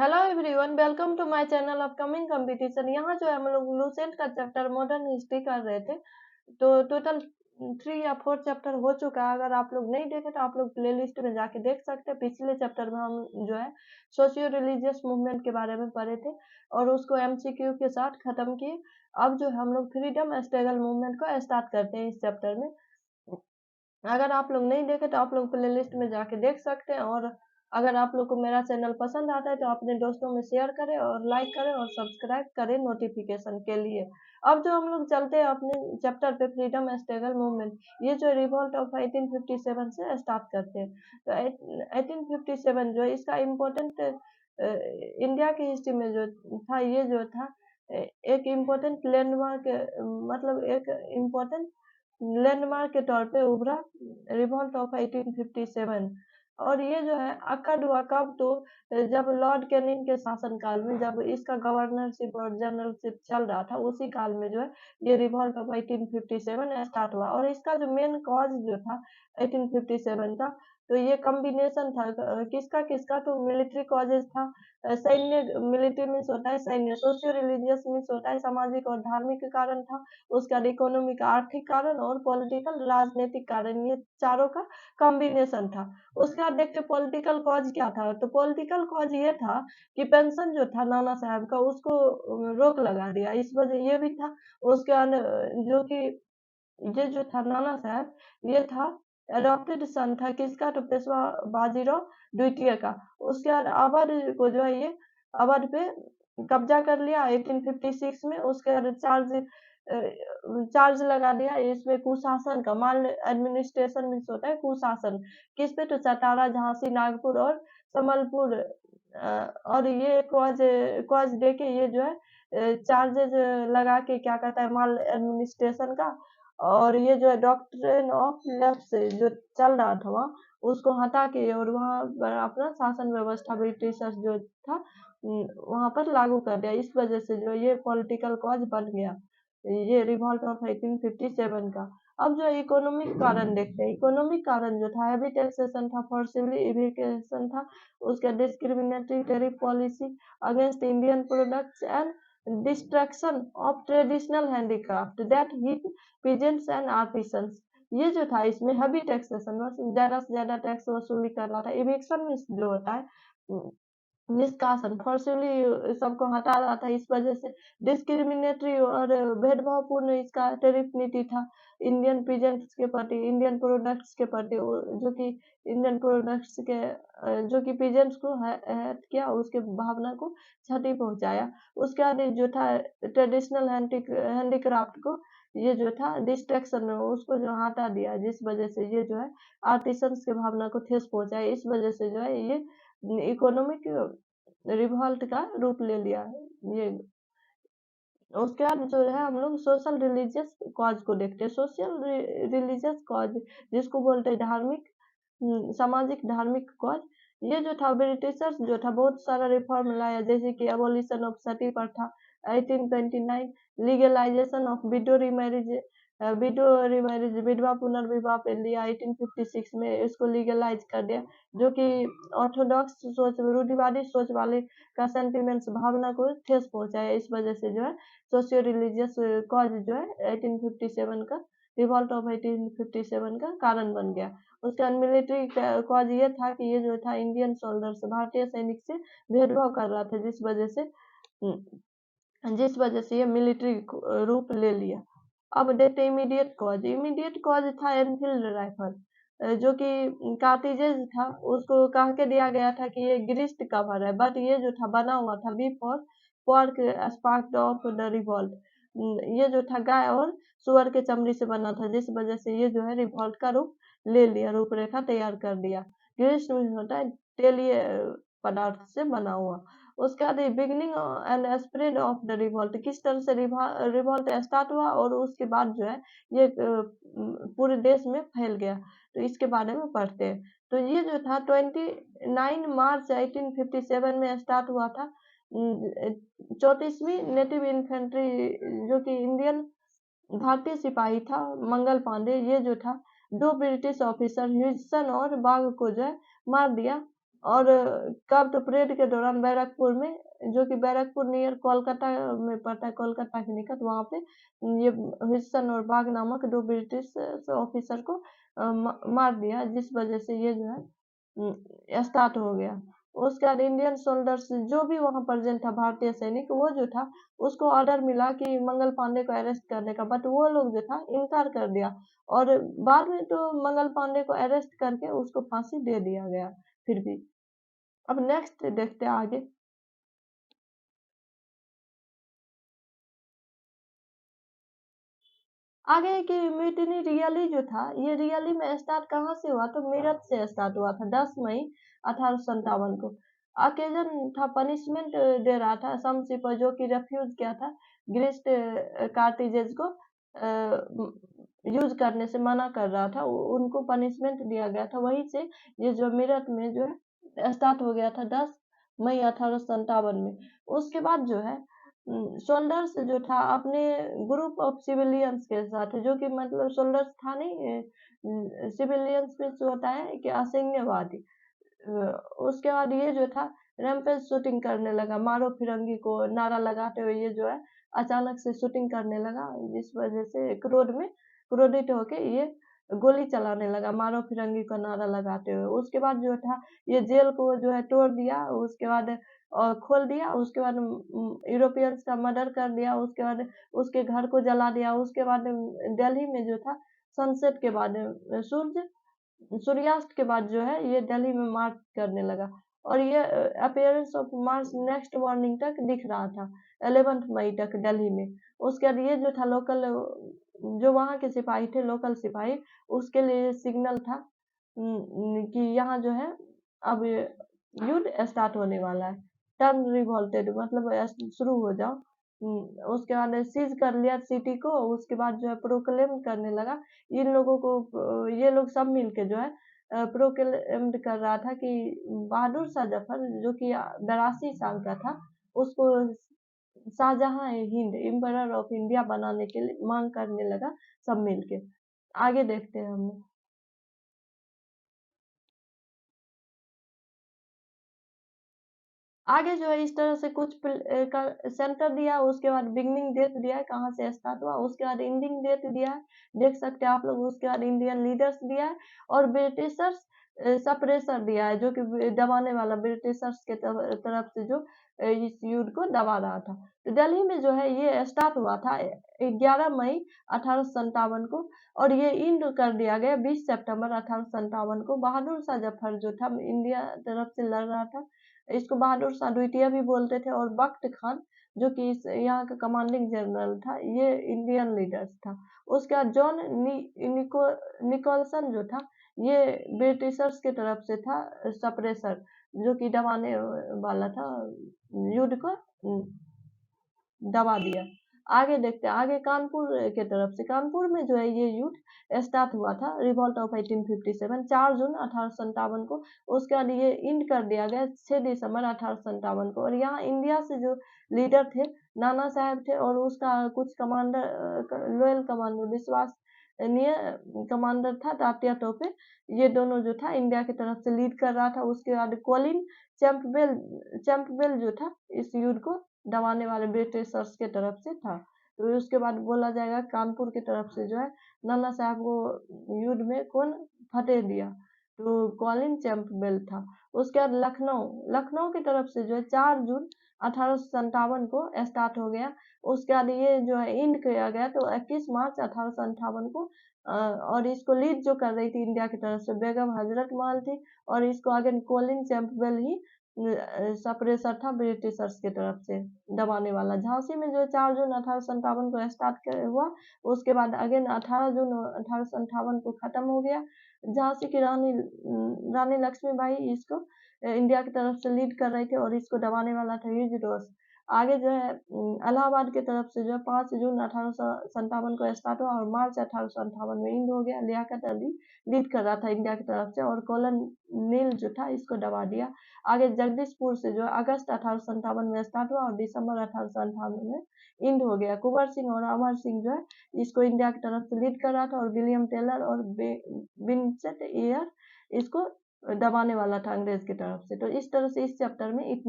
Hello everyone, welcome to my channel upcoming competition. यहाँ जो है हम लोग लूसेंट का चैप्टर मॉडर्न हिस्ट्री कर रहे थे। तो टोटल 3 या 4 चैप्टर हो चुका है। अगर आप लोग नहीं देखे तो आप लोग प्लेलिस्ट में जाके देख सकते हैं। पिछले चैप्टर में हम जो है सोशियो रिलीजियस मूवमेंट के बारे में पढ़े थे और उसको एमसीक्यू के साथ खत्म किए। अब जो है हम लोग फ्रीडम स्ट्रगल मूवमेंट को स्टार्ट करते हैं इस चैप्टर में। अगर आप लोग नहीं देखे तो आप लोग प्लेलिस्ट में जाके देख सकते हैं। और अगर आप लोग को मेरा चैनल पसंद आता है तो अपने दोस्तों में शेयर करें और लाइक करें और सब्सक्राइब करें नोटिफिकेशन के लिए। अब जो हम लोग चलते हैं अपने चैप्टर पे, फ्रीडम स्ट्रगल मूवमेंट। ये जो रिवॉल्ट ऑफ 1857 से स्टार्ट करते हैं। तो 1857 जो है इसका इम्पोर्टेंट इंडिया की हिस्ट्री में जो था, ये जो था एक इम्पोर्टेंट लैंडमार्क, मतलब एक इम्पोर्टेंट लैंडमार्क के तौर पे उभरा रिवॉल्ट ऑफ 1857। और ये जो है अकड हुआ कब? तो जब लॉर्ड कैनिंग के शासनकाल में, जब इसका गवर्नरशिप और जनरलशिप चल रहा था, उसी काल में जो है ये रिवॉल्ट ऑफ 1857 स्टार्ट हुआ। और इसका जो मेन कॉज जो था 1857 का, तो ये कॉम्बिनेशन था किसका किसका? तो मिलिट्री कॉजेज था। सैन्य, मिलिट्री मीन्स होता है सैन्य, सोशियो रिलीजियस मीन्स होता है सामाजिक और धार्मिक कारण था। उसका इकोनॉमिक आर्थिक कारण और पॉलिटिकल राजनीतिक कारण, ये चारों का कॉम्बिनेशन था। उसके बाद देखते पॉलिटिकल कॉज क्या था। तो पॉलिटिकल कॉज ये था कि पेंशन जो था नाना साहब का, उसको रोक लगा दिया, इस वजह ये भी था। उसके बाद जो कि ये जो था नाना साहब, ये था अडॉप्टेड सन था किसका? तो पेशवा बाजीराव द्वितीय का। उसके बाद अवध को जो है ये अवध पे कब्जा कर लिया 1856 में। उसके बाद चार्ज लगा दिया इसमें कुशासन का। माल एडमिनिस्ट्रेशन मीन्स होता है कुशासन, किस पे? तो सतारा, झांसी, नागपुर और संबलपुर। और ये क्वाज क्वाज दे के ये जो है चार्जेज लगा के क्या कहता है माल एडमिनिस्ट्रेशन का। और ये जो है डॉक्ट्रिन ऑफ लेफ्ट से जो चल रहा था वहाँ, उसको हटा के और वहाँ पर अपना शासन व्यवस्था ब्रिटिशर्स जो था वहाँ पर लागू कर दिया। इस वजह से जो ये पॉलिटिकल कॉज बन गया, ये रिवॉल्ट ऑफ 1857 का। अब जो इकोनॉमिक कारण देखते हैं। इकोनॉमिक कारण जो था हैवी टैक्सेशन था, फोर्सिबली इविक्शन था, उसका discriminatory tariff policy against Indian products and destruction of traditional handicraft that hit peasants and artisans. ये जो था इसमें हैवी टैक्सेशन, ज्यादा से ज्यादा टैक्स वसूली कर रहा था। इविक्शन में जो होता है निष्कासन, फोर्सफुली सबको हटा रहा था। इस वजह से डिस्क्रिमिनेटरी और भेदभावपूर्ण इसका टैरिफ नीति था इंडियन पीजेंट्स के प्रति, इंडियन प्रोडक्ट्स के प्रति, जो कि इंडियन प्रोडक्ट्स के जो कि पीजेंट्स को हर्ट किया, उसके भावना को क्षति पहुंचाया। उसके बाद जो था ट्रेडिशनल हैंडीक्राफ्ट को, ये जो था डिस्ट्रक्शन में उसको जो हटा दिया, जिस वजह से ये जो है आर्टिसंस के भावना को ठेस पहुंचाया। इस वजह से जो है ये इकोनॉमिक रिवॉल्ट का रूप ले लिया ये। उसके बाद जो है हम लोग सोशल रिलीजियस कॉज को देखते हैं। सोशल रिलीजियस कॉज जिसको बोलते हैं धार्मिक, सामाजिक धार्मिक कॉज। ये जो था ब्रिटिशर्स जो था बहुत सारा रिफॉर्म लाया, जैसे कि एबोलिशन ऑफ सती प्रथा 1829, लीगलाइजेशन ऑफ विडो रीमैरिज, विधवा पुनर्विवाह पे लिया 1856 में, इसको लीगलाइज कर दिया। जो कि ऑर्थोडॉक्स सोच, रूढ़िवादी सोच वाले का सेंटिमेंट्स, भावना को ठेस पहुंचाया। इस वजह से जो है सोशियो रिलीजियस कॉज जो है 1857 का, रिवॉल्ट ऑफ 1857 का कारण बन गया। उसका मिलिट्री कॉज ये था कि ये जो था इंडियन सोल्जर्स, भारतीय सैनिक से भेदभाव कर रहा था, जिस वजह से ये मिलिट्री रूप ले लिया। अब देखते इमीडिएट कॉज। इमीडिएट कॉज था एनफील्ड राइफल, जो कि कार्टिजेज था, उसको कह के दिया गया था कि ये ग्रीस्ड कवर है, बट ये जो था बना हुआ था before pork sparked of the revolt. ये जो था गाय और सुअर के चमड़ी से बना था, जिस वजह से ये जो है रिवॉल्ट का रूप ले लिया, रूपरेखा तैयार कर दिया। ग्रीस्ड होता है तेलीय पदार्थ से बना हुआ। उसके बाद beginning and spread of the revolt, किस तरह से रिवॉल्ट स्टार्ट हुआ और उसके बाद जो है ये पूरे देश में फैल गया, तो इसके बारे में पढ़ते हैं। तो ये जो था 29 मार्च 1857 में स्टार्ट हुआ था। 34वीं नेटिव इन्फेंट्री, जो कि इंडियन भारतीय सिपाही था मंगल पांडे, ये जो था 2 ब्रिटिश ऑफिसर ह्यूजसन और बाग को जो है मार दिया और कब तो परेड के दौरान बैरकपुर में, जो कि बैरकपुर नियर कोलकाता में पड़ता है, कोलकाता के निकट, वहाँ पे ये हिस्सन और बाग नामक दो ब्रिटिश ऑफिसर को मार दिया, जिस वजह से ये जो है स्टार्ट हो गया। उसके बाद इंडियन सोल्जर्स जो भी वहाँ प्रेजेंट था, भारतीय सैनिक, वो जो था उसको ऑर्डर मिला कि मंगल पांडे को अरेस्ट करने का, बट वो लोग जो था इनकार कर दिया, और बाद में तो मंगल पांडे को अरेस्ट करके उसको फांसी दे दिया गया फिर भी। अब नेक्स्ट देखते हैं आगे। आगे की म्यूटिनी रियली जो था, ये रियली में स्टार्ट कहाँ से हुआ, तो मेरठ से स्टार्ट हुआ था 10 मई 1857 को। अकेजन था पनिशमेंट दे रहा था समशिप, जो कि रेफ्यूज किया था ग्रीस्ट कार्टिजेज को यूज करने से मना कर रहा था, उनको पनिशमेंट दिया गया था। वहीं से ये जो मेरठ में जो है स्टार्ट हो गया था 10 मई 1857 में। उसके बाद जो है सोल्जर्स जो था अपने ग्रुप ऑफ सिविलियंस के साथ, जो कि मतलब सोल्जर्स था नहीं, सिविलियंस में जो होता है कि असैन्यवादी, अ, उसके बाद ये जो था रैम्पेज शूटिंग करने लगा, मारो फिरंगी को नारा लगाते हुए ये जो है अचानक से शूटिंग करने लगा, जिस वजह से क्रोध में क्रोधित होके ये गोली चलाने लगा, मारो फिरंगी का नारा लगाते हुए। उसके बाद जो था ये जेल को जो है तोड़ दिया, उसके बाद खोल दिया, उसके बाद यूरोपियंस का मर्डर कर दिया, उसके बाद उसके घर को जला दिया। उसके बाद दिल्ली में जो था सनसेट के बाद सूर्य सूर्यास्त के बाद जो है ये दिल्ली में मार्च करने लगा, और ये appearance of March next morning तक दिख रहा था, 11 मई तक दिल्ली में। उसके बाद ये जो था लोकल, जो वहाँ के सिपाही थे, लोकल सिपाही, उसके लिए सिग्नल था कि यहाँ जो है अब युद्ध स्टार्ट होने वाला है, टर्न रिवोल्टेड, मतलब शुरू हो जाओ। उसके बाद सीज कर लिया सिटी को, उसके बाद जो है प्रोक्लेम करने लगा इन लोगों को, ये लोग सब मिलके जो है प्रोक्लेम कर रहा था कि बहादुर शाह जफर, जो कि 82 साल का था, उसको Shahjahan Hind emperor of India बनाने के लिए मांग करने लगा सब मिलके। आगे देखते हैं हम। आगे जो है इस तरह से कुछ का सेंटर दिया, उसके बाद बिगनिंग डेट दिया है कहाँ से स्टार्ट हुआ, उसके बाद एंडिंग डेट दिया है, देख सकते हैं आप लोग। उसके बाद इंडियन लीडर्स दिया है, और ब्रिटिशर्स सप्रेसर दिया है, जो कि दबाने वाला, ब्रिटिशर्स के तरफ से जो इस युद्ध को दबा रहा था। तो दिल्ली में जो है ये स्टार्ट हुआ था 11 मई 1857 को, और ये इंड कर दिया गया 20 सितंबर 1857 को। बहादुर शाह जफर जो था इंडिया तरफ से लड़ रहा था, इसको बहादुर शाह द्वितीय भी बोलते थे, और बख्त खान, जो कि इस यहाँ का कमांडिंग जनरल था, ये इंडियन लीडर्स था। उसके बाद जॉन निकोलसन जो था, ये ब्रिटिशर्स के तरफ से था सप्रेसर, जो कि दबाने वाला था, युद्ध को दबा दिया। आगे देखते हैं, आगे कानपुर के तरफ से, कानपुर में जो है ये युद्ध स्टार्ट हुआ था, रिवॉल्ट ऑफ 1857, 4 जून 1857 को। उसके बाद ये इंड कर दिया गया 6 दिसंबर 1857 को। और यहाँ इंडिया से जो लीडर थे नाना साहब थे, और उसका कुछ कमांडर, लोयल कमांडर विश्वसनीय कमांडर था तात्या टोपे, ये दोनों जो था इंडिया की तरफ से लीड कर रहा था। उसके बाद कोलिन चैंपबेल जो था इस युद्ध को दबाने वाले ब्रिटिशर्स के तरफ से था। तो उसके बाद बोला जाएगा कानपुर की तरफ से जो है नाना साहब को युद्ध में कौन फतेह दिया, तो कॉलिन चैंपबेल था। उसके बाद लखनऊ लखनऊ की तरफ से जो है 4 जून 1857 को स्टार्ट हो गया। उसके बाद ये जो है इंड किया गया तो 21 मार्च 1858 को। और इसको लीड जो कर रही थी इंडिया की तरफ से बेगम हजरत महल थी, और इसको अगेन कॉलिन चैंपबेल ही सप्रेसर था ब्रिटिशर्स की तरफ से दबाने वाला। झांसी में जो 4 जून 1857 को स्टार्ट हुआ, उसके बाद अगेन 18 जून 1858 को खत्म हो गया। झांसी की रानी रानी लक्ष्मीबाई इसको इंडिया की तरफ से लीड कर रहे थे, और इसको दबाने वाला था ह्यूज रोस। आगे जो है इलाहाबाद की तरफ से जो है 5 जून 1857 को स्टार्ट हुआ, और मार्च 1858 में इंड हो गया। लियाकत अली लीड कर रहा था इंडिया की तरफ से, और कोलन नील जो था इसको दबा दिया। आगे जगदीशपुर से जो है अगस्त 1857 में स्टार्ट हुआ, और दिसंबर 1858 में इंड हो गया। कुंवर सिंह और अमर सिंह जो है इसको इंडिया की तरफ से लीड कर रहा था, और विलियम टेलर और विंसेंट एयर इसको दबाने वाला था अंग्रेज की तरफ से। तो इस तरह से इस चैप्टर में इतना